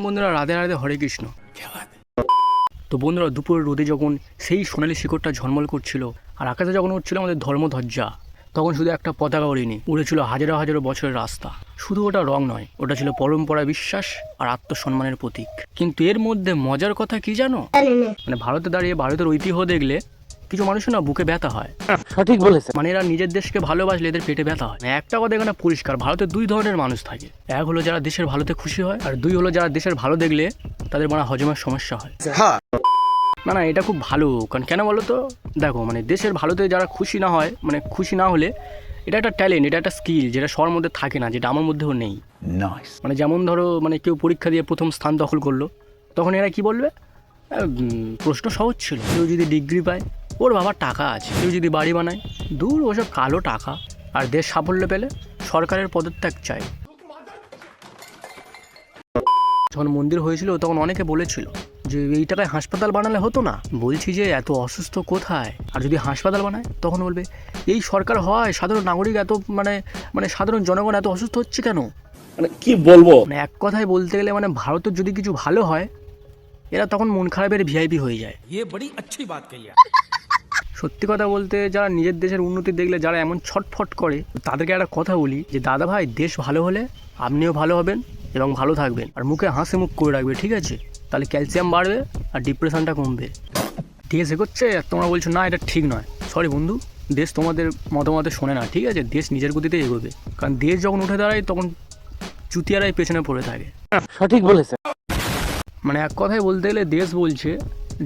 বন্ধুরা রাধে রাধে, হরে কৃষ্ণ। তো বন্ধুরা দুপুরের রোদে যখন সেই সোনালি শিকড়টা ঝলমল করছিল আর আকাশে যখন উঠছিল আমাদের ধর্মধ্বজা, তখন শুধু একটা পতাকা ওড়েনি, উড়েছিল হাজারো হাজারো বছরের রাস্তা। শুধু ওটা রং নয়, ওটা ছিল পরম্পরা, বিশ্বাস আর আত্মসম্মানের প্রতীক। কিন্তু এর মধ্যে মজার কথা কি জানো? মানে ভারতে দাঁড়িয়ে ভারতের ঐতিহ্য দেখলে কিছু মানুষের না বুকে ব্যথা হয়। সঠিক বলেছে। মানে এরা নিজের দেশকে ভালোবাসলে এদের পেটে ব্যথা হয়। একটা কথা এখানে পরিষ্কার, ভারতে দুই ধরনের মানুষ থাকে। এক হলো যারা দেশের ভালোতে খুশি হয়, আর দুই হলো যারা দেশের ভালো দেখলে তাদের মানে হজমের সমস্যা হয়। না না, এটা খুব ভালো। কারণ কেন বলো তো, দেখো মানে দেশের ভালোতে যারা খুশি না হয়, মানে খুশি না হলে এটা একটা ট্যালেন্ট, এটা একটা স্কিল যেটা সবার মধ্যে থাকে না, যেটা আমার মধ্যেও নেই। মানে যেমন ধরো মানে কেউ পরীক্ষা দিয়ে প্রথম স্থান দখল করলো, তখন এরা কি বলবে, প্রশ্ন সহজ ছিল। কেউ যদি ডিগ্রি পায়, ওর বাবার টাকা আছে। কেউ যদি বাড়ি বানায়, দূর ওসব কালো টাকা। আর দেশ সাফল্য পেলে সরকারের পদত্যাগ চাই। যখন মন্দির হয়েছিল তখন অনেকে বলেছিল যে এই টাকায় হাসপাতাল বানালে হতো না। বলছি যে এত অসুস্থ কোথায়? আর যদি হাসপাতাল বানায় তখন বলবে এই সরকার হয়, সাধারণ নাগরিক এত মানে সাধারণ জনগণ এত অসুস্থ হচ্ছে কেন? মানে কি বলবো, মানে এক কথায় বলতে গেলে মানে ভারতের যদি কিছু ভালো হয়, এরা তখন মন খারাপের ভিআইপি হয়ে যায়। সত্যি কথা বলতে, যারা নিজের দেশের উন্নতি দেখলে যারা এমন ছটফট করে, তাদেরকে একটা কথা বলি যে দাদা ভাই, দেশ ভালো হলে আপনিও ভালো হবেন এবং ভালো থাকবেন। আর মুখে হাসি মুখ করে রাখবে, ঠিক আছে? তাহলে ক্যালসিয়াম বাড়বে আর ডিপ্রেশনটা কমবে। দেশ এগোচ্ছে আর তোমরা বলছো না এটা ঠিক নয়। সরি বন্ধু, দেশ তোমাদের মতামতে শোনে না, ঠিক আছে? দেশ নিজের গতিতে এগোবে। কারণ দেশ যখন উঠে দাঁড়ায় তখন চুতিয়ারাই পেছনে পড়ে থাকে। সঠিক বলেছে। মানে এক কথায় বলতে গেলে দেশ বলছে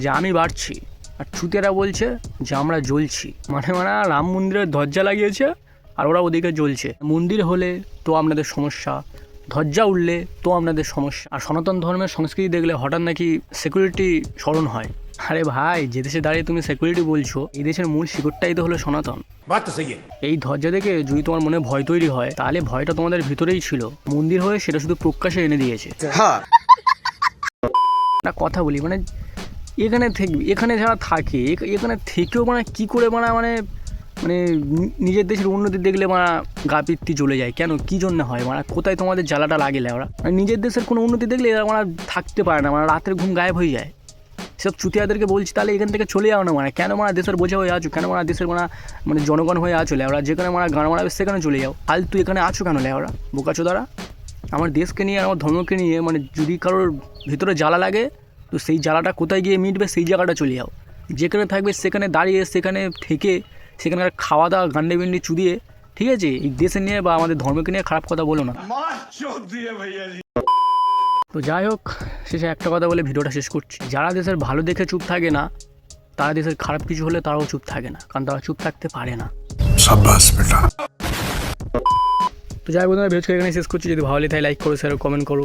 যে আমি বাড়ছি, আর চুতেরা বলছে যে আমরা জ্বলছি। মানে রাম মন্দিরের ধ্বজা লাগিয়েছে আর ওরা ওদিকে জ্বলছে। মন্দির হলে তো আপনাদের সমস্যা, ধ্বজা উঠলে তো আপনাদের সমস্যা। আর সনাতন ধর্মের সংস্কৃতি দেখলে হঠাৎ নাকি সিকিউরিটি স্মরণ হয়। আরে ভাই, যে দেশে দাঁড়িয়ে তুমি সিকিউরিটি বলছো, এই দেশের মূল শিকড়টাই তো হলো সনাতন। এই ধ্বজা দেখে যদি তোমার মনে ভয় তৈরি হয়, তাহলে ভয়টা তোমাদের ভিতরেই ছিল, মন্দির হয়ে সেটা শুধু প্রকাশ্যে এনে দিয়েছে। না কথা বলি, মানে এখানে যারা থাকে, এখানে থেকেও মানে কী করে মানে নিজের দেশের উন্নতি দেখলে গা পিত্তি জ্বলে যায়। কেন, কী জন্য হয়? কোথায় তোমাদের জ্বালাটা লাগে? ওরা নিজের দেশের কোনো উন্নতি দেখলে এরা থাকতে পারে না, রাতের ঘুম গায়েব হয়ে যায়। সব চুতিয়াদেরকে বলছি তাহলে এখান থেকে চলে যাও না। কেন দেশের বোঝা হয়ে আছো? কেন দেশের মানে জনগণ হয়ে আছো? ওরা যেখানে গান মারাবে সেখানে চলে যাও। ফালতু এখানে আছো কেন? ওরা বোকাচোদারা। আমার দেশকে নিয়ে, আমার ধর্মকে নিয়ে যদি কারোর ভিতরে জ্বালা লাগে, তো সেই জ্বালাটা কোথায় গিয়ে মিটবে সেই জায়গাটা চলে যাও। যেখানে থাকবে সেখানে দাঁড়িয়ে, সেখানে থেকে, সেখানকার খাওয়া দাওয়া গান্ডে বিন্ডি চুদিয়ে, ঠিক আছে? এই দেশে নিয়ে বা আমাদের ধর্মকে নিয়ে খারাপ কথা বলো না। তো যাই হোক, শেষে একটা কথা বলে ভিডিওটা শেষ করছি। যারা দেশের ভালো দেখে চুপ থাকে না, তারা দেশের খারাপ কিছু হলে তারাও চুপ থাকে না, কারণ তারা চুপ থাকতে পারে না। তো যাই বন্ধুরা, ভিডিওটা এখানে শেষ করছি। যদি ভালো লাগে লাইক করো, শেয়ার, কমেন্ট করো,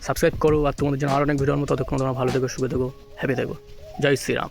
সাবস্ক্রাইব করো। আর তোমাদের জন্য আরও অনেক ভিডিওর মতো। ততক্ষণ তোমরা ভালো থেকো, সুখে থেকো, হ্যাপি থেকো। জয় শ্রীরাম।